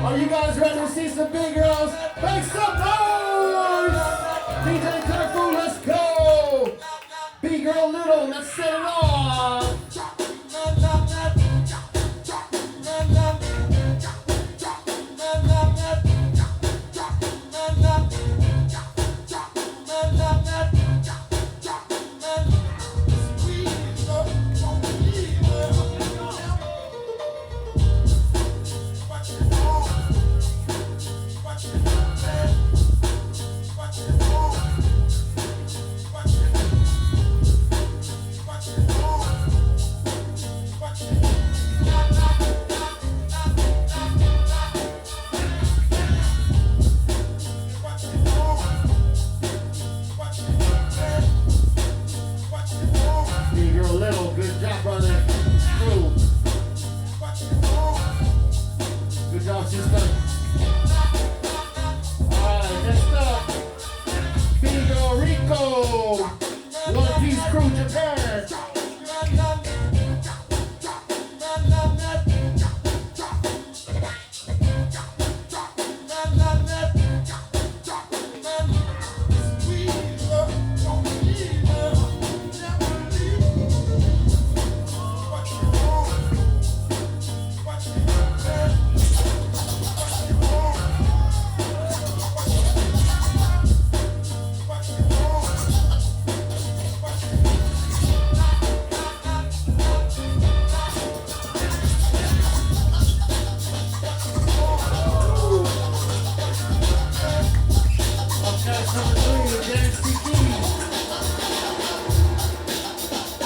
Are you guys ready to see some big girls? Make some noise! DJ Kung Fu, let's go! Bgirl Little, let's set it off! Bgirl Little, good job, brother. Crew. Good job, sister. Alright, next up. Bgirl Rico. One Piece Crew, Japan.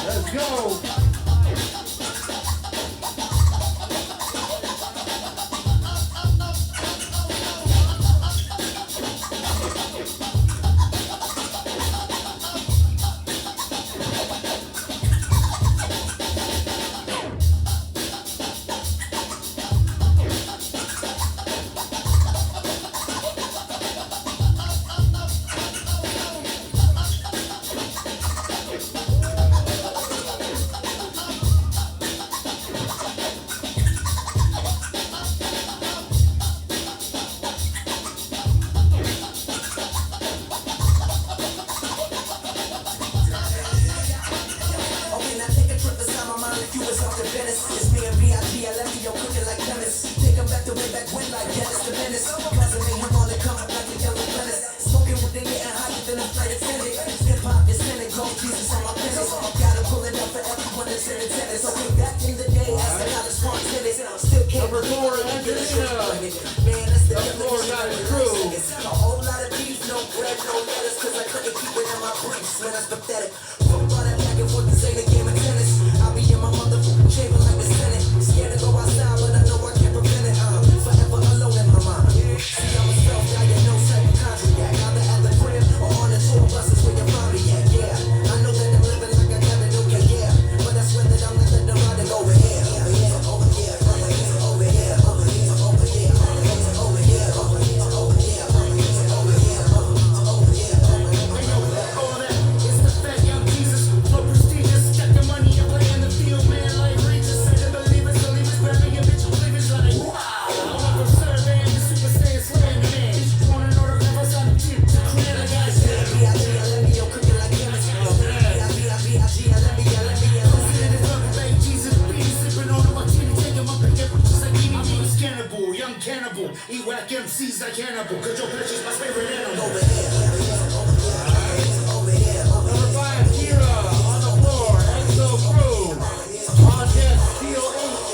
Let's go. It's me and B.I.G. I left you cooking like chemists. Take them back to way back when like Dennis the Menace. Cousin made him on the come up like a yellow menace. Smoking with they getting higher than a flight attendant. Hip hop is spinning, gold pieces on my pencils. Gotta pull it up for everyone that's in attendance. Okay, back in the day, as the college smart tennis. Still can't Number 4, Angelina. Man, that's the Number 4 got his crew. A whole lot of beef, no bread, no lettuce. Cause I couldn't keep it in my briefs. Man, that's pathetic. Fuck all that back and forth, this ain't a game of tennis. I'll be in my motherfucking chamber like the Senate. Scared to go outside, but I know I can't prevent it. Forever alone in my mind. See, I'm a self-diagnosed no second contract. Either at the crib or on the tour buses where your mommy at. Yeah, I know that I'm living like I never knew. Yeah, but I swear that I'm living the ride and over here. Over here, over here, over here, over here, over here, over here, over here, over here, over here, over here, over here. Hey yo, all that. It's the fat young Jesus. Flow prestigious. Check the money and play in the field, man. Like Regis. Say the believers, better your bitch believers like wow. I'm a survey and the super saiyan slaying man. Just wanna know the levels on the tip. The clear like I said. B.I.G. I let me yo cooking like chemists. B.I.G. I let me Consider this love like Jesus. Be sipping on the martini, taking my pick up just like eating meat. Cannibal, young cannibal. Eat whack MCs like cannibal. Cause your bitch is my favorite animal. over here, over here, over Number 5, Kira on the floor. Exo Crew. On deck, Steel 8.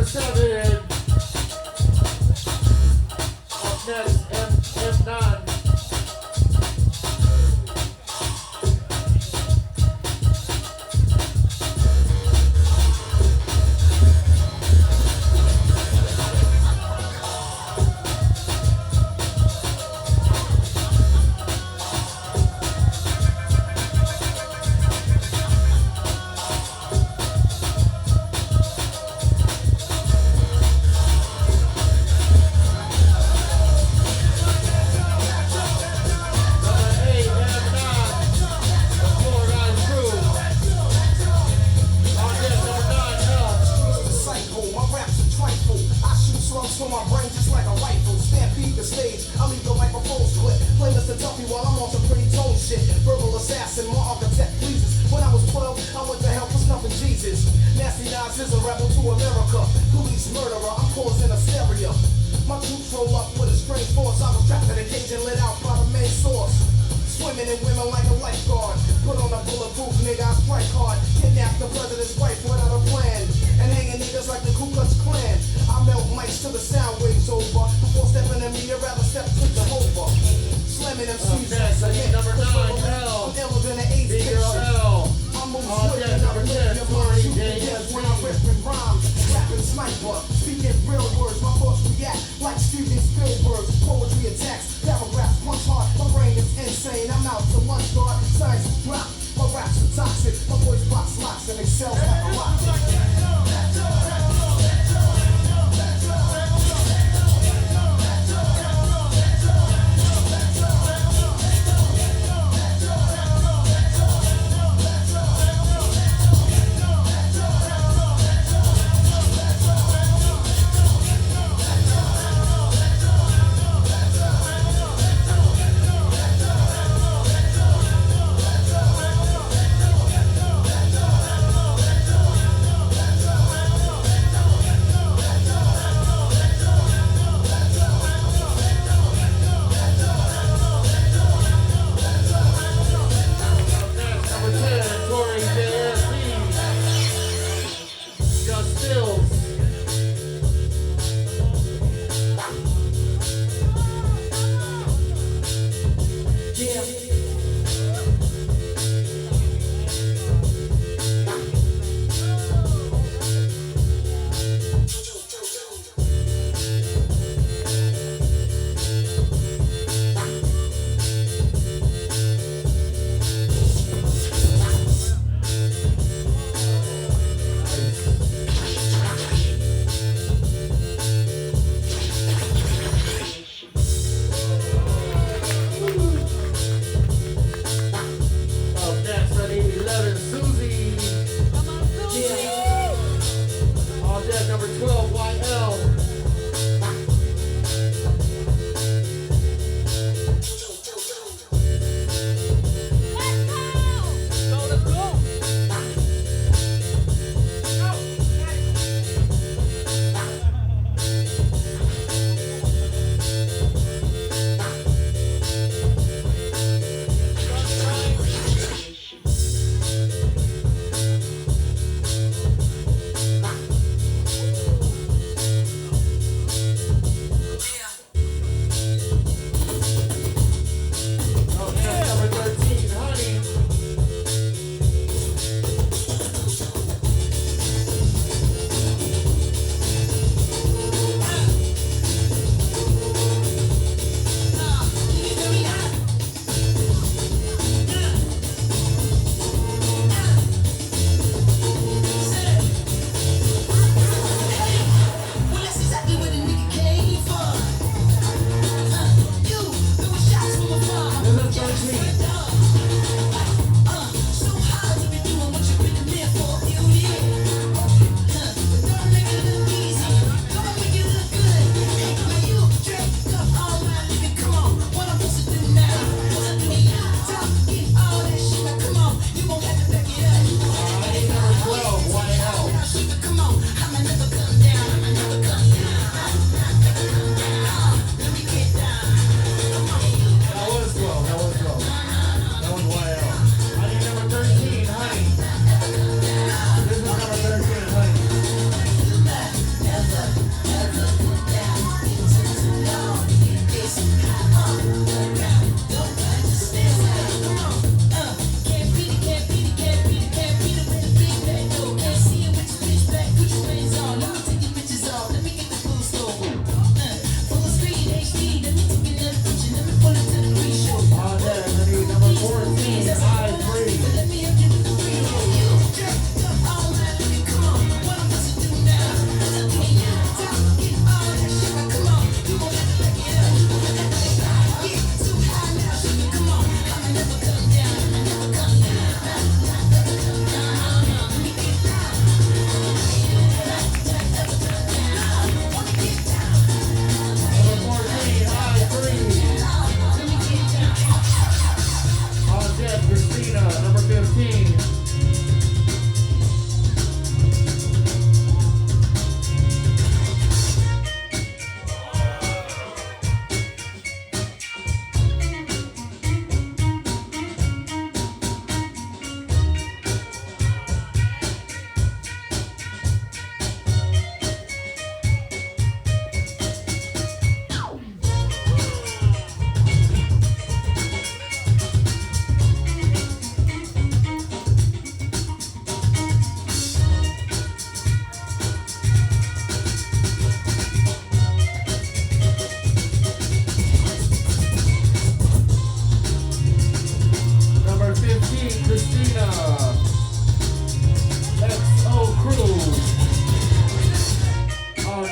7. Up next, M9. So my brain just like a rifle, stampede the stage. I leave the microphone split. Play Mr. Duffy while I'm on some pretty tone shit. Verbal assassin, my architect pleases. When I was 12, I went to hell for snuffing Jesus. Nasty Nas is a rebel to America. Police murderer, I'm causing hysteria. My troops roll up with a strange force. I was trapped in a cage and lit out by the main source. Swimming in women like a lifeguard. Put on a bulletproof, nigga, I strike hard. Kidnap the president's wife without a plan. And hanging niggas like the Ku Klux Klan. I melt mics till the sound waves over. Before stepping in me, I'd rather step to Jehovah. Slamming them seas as a hit. Number 9, I'm L. iller than an AIDS Bgirl, patient. L. I move Oh, swift yeah, and I number live 10, your mind. You can Tori, guess when I rip and rhyme. Rapping sniper, speaking real words. My thoughts react like Steven Spielberg's poetry attacks. Paragraphs punch hard. My brain is insane. I'm out to lunch guard. Science drop. My raps are toxic. My voice box locks and excels like a rocket.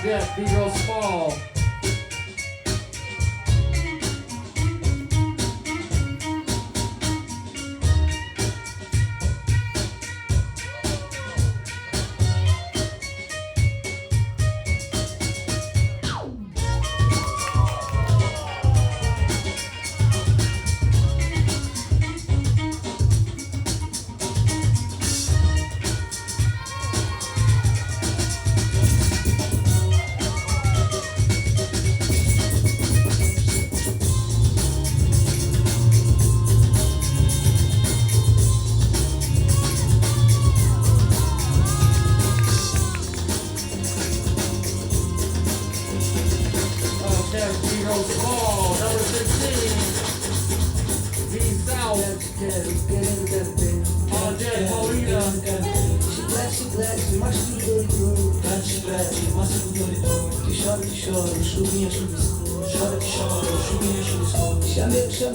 deck, Bgirl small. Bgirl small, number 16. B South. On deck, Paulina. Chiclete, mas tudo doido. Chiclete, mas tudo doido. Que chora, chuvinha, chuvisco. Chora, chuvinha, chuvisco. Chamego,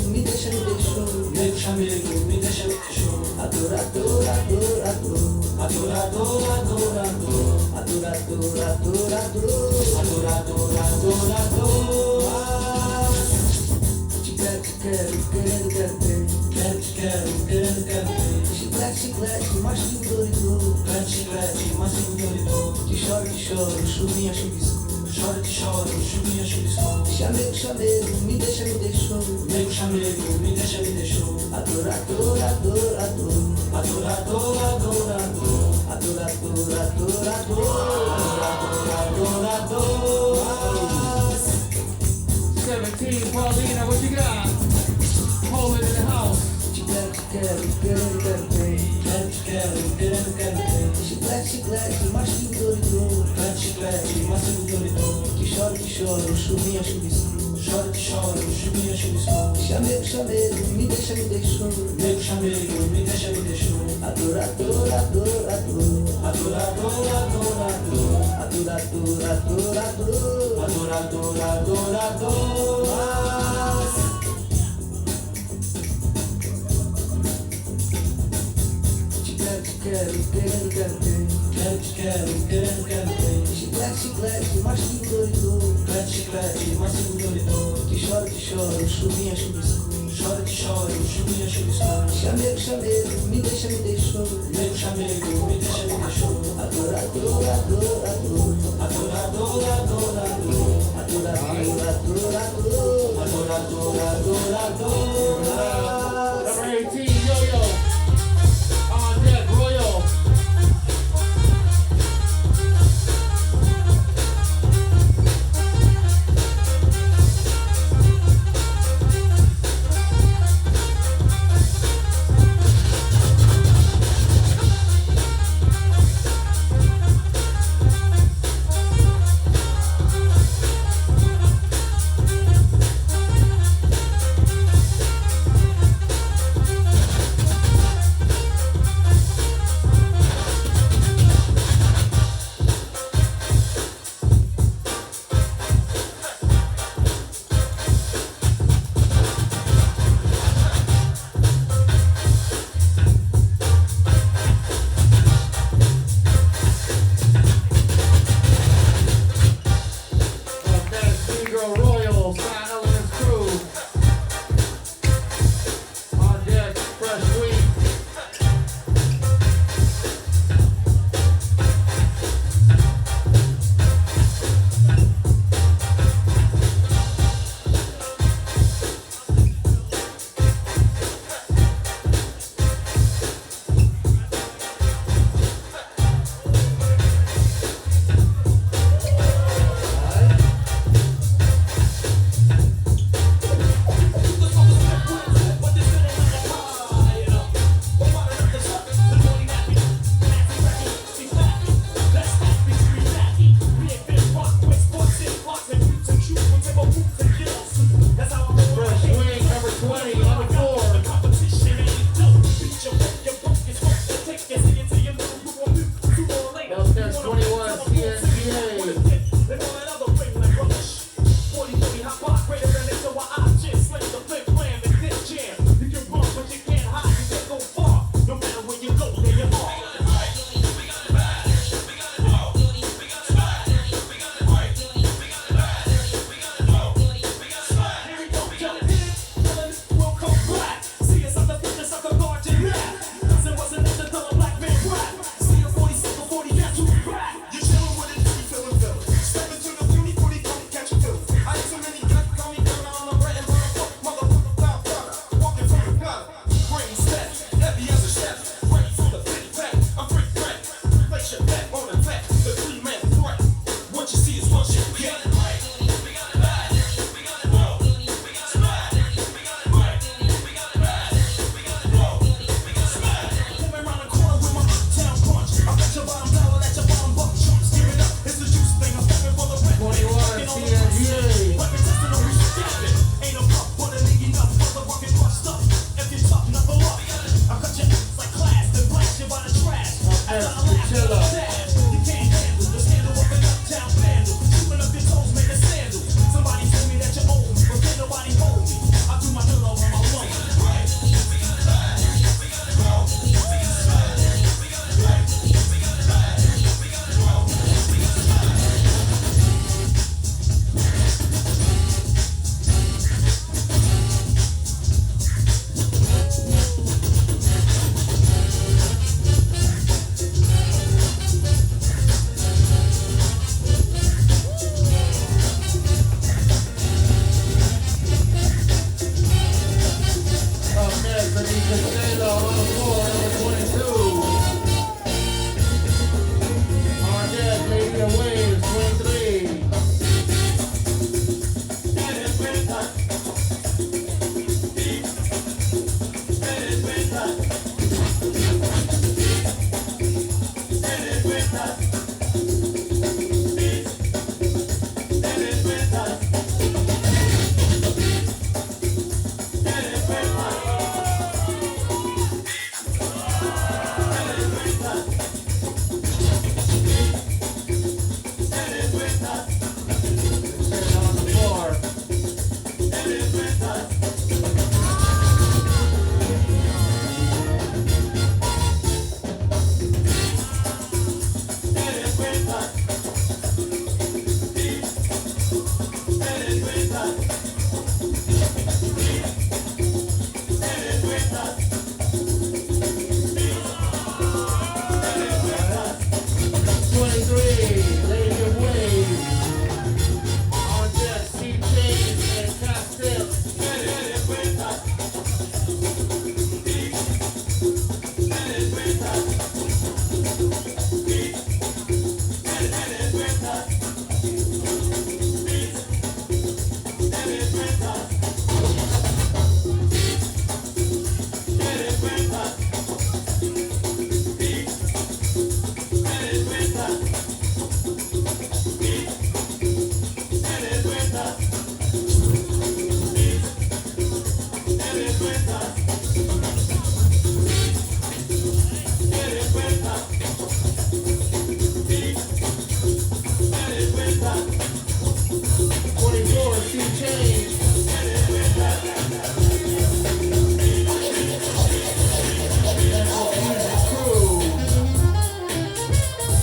me deixa, me deixou. Nego, chamego, me deixa, me deixou. Adorador. Quero ter. Chiclete, mas tudo doido. Chiclete, mas tudo doido. Que choro, chuvinha, chuvisco. Chora, chuvinha, chuvisco. Chamego, me deixa, me deixou. Nego, chamego, me deixa, me deixou. Adorador. Paulina, what you got? Hold it in the house. Quero ter. Chiclete, mas tudo doido. Chiclete, mas tudo doido. Que choro, chuvinha, chuvisco. Chora, chuvinha, chuvisco. Chamego, me deixa, me deixou. Nego, chamego, me deixa, me deixou. Adorador. Quero ter. Chiclete, mas tudo doido. Chiclete, mas tudo doido. Que choro, chuvinha, chuvisco. Chora, chuvinha, chuvisco. Chamego, me deixa, me deixou. Nego, chamego, me deixa, me deixou. Adorador. Number 18, Yo-Yo. On deck, Royal. 24, Two Chainz.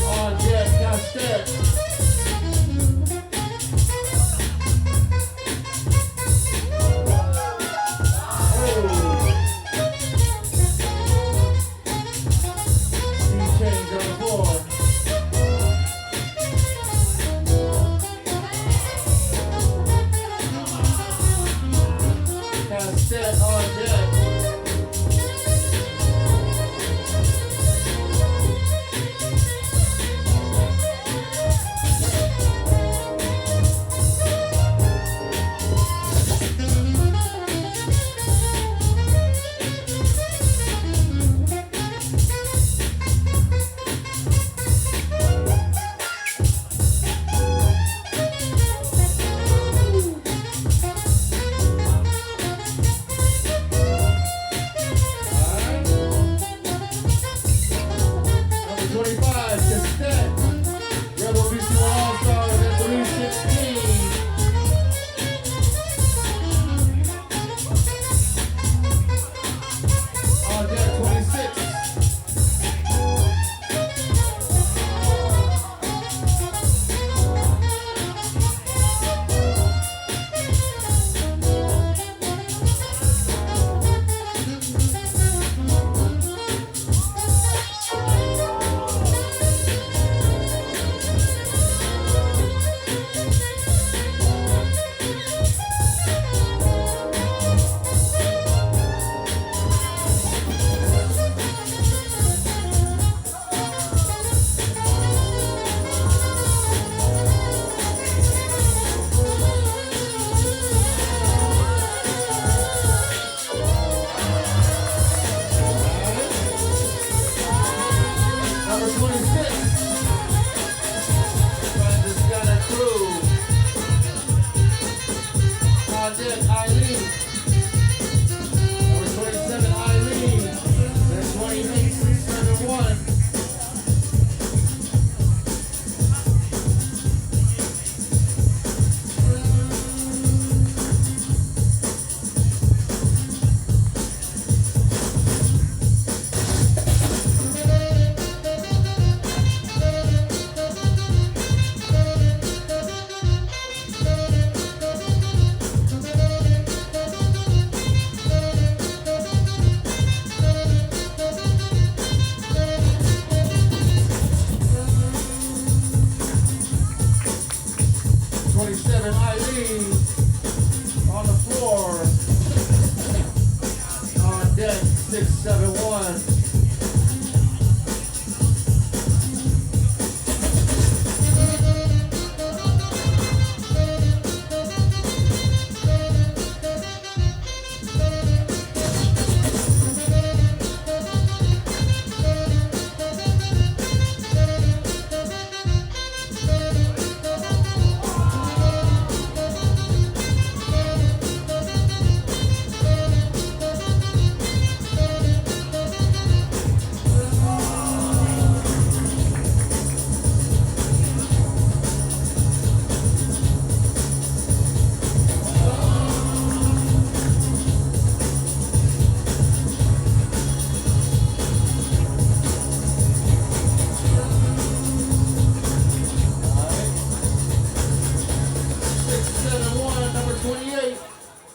On deck, Castet. Set on deck. On the floor. On deck, 671.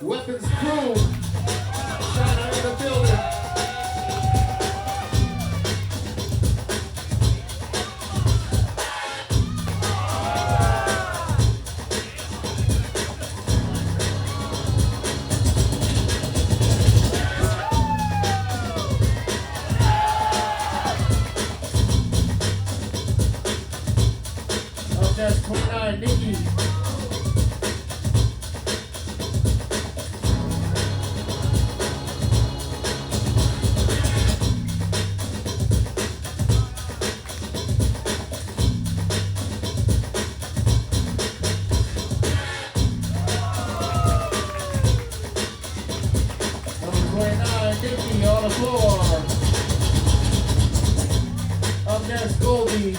Weapons crew, China in the building. Up next, 29, Nikki. On the floor. Up next, Goldie.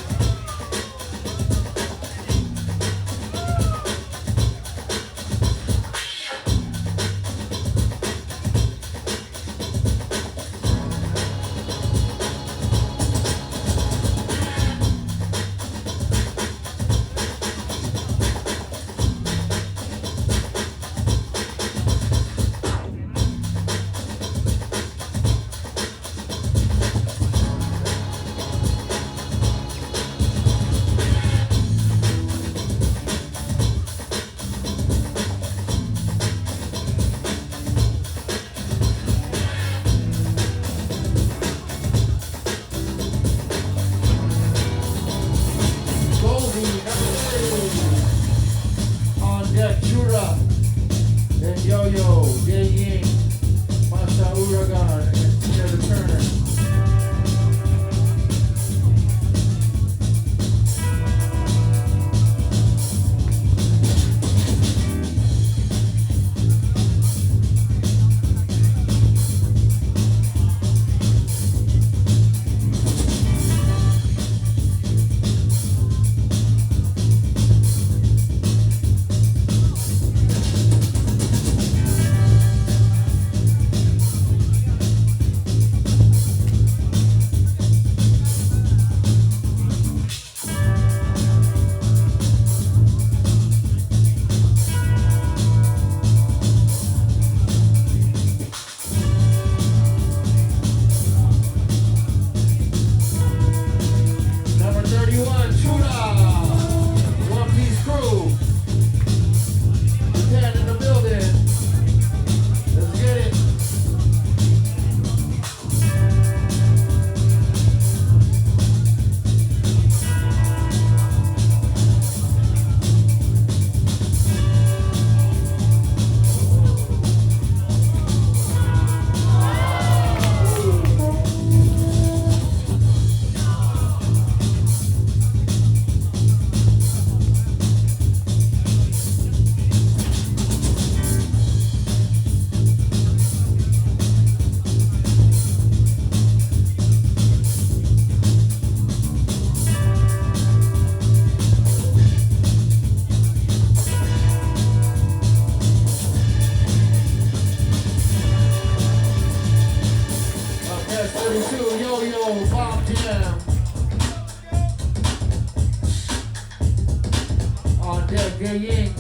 On deck, Gay Ying.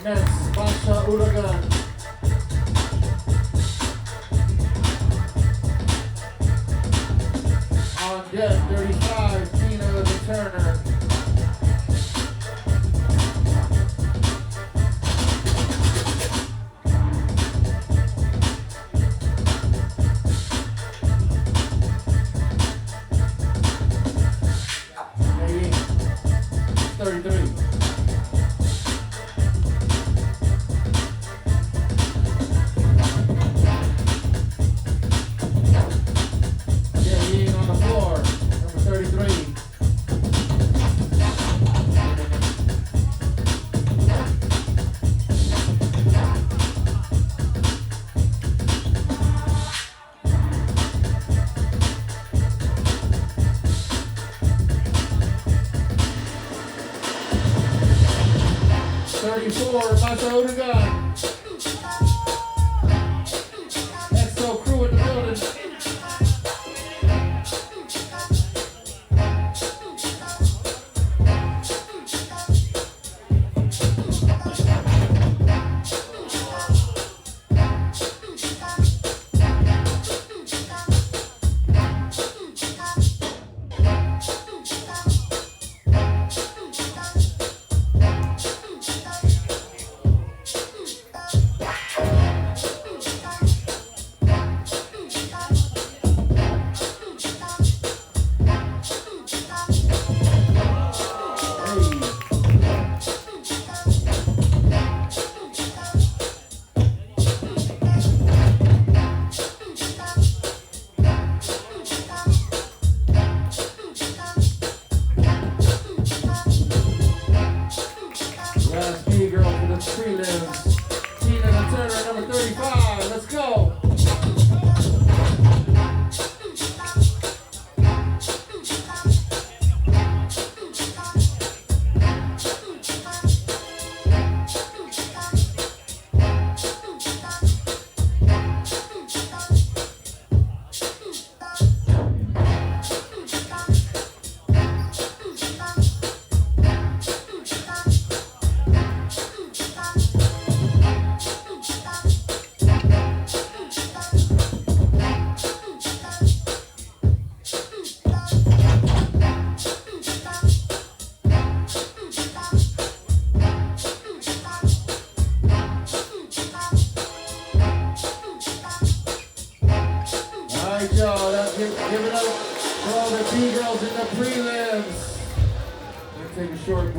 Next, Masha Uragan. On deck, 35, Tina the Turner. Hey, 33. Masha Uragan. XO crew in the building. Last Bgirl for the prelims. Tina the Turner, number 35. Let's go. Alright, y'all, give it up for all the Bgirls in the prelims. We're gonna take a short break.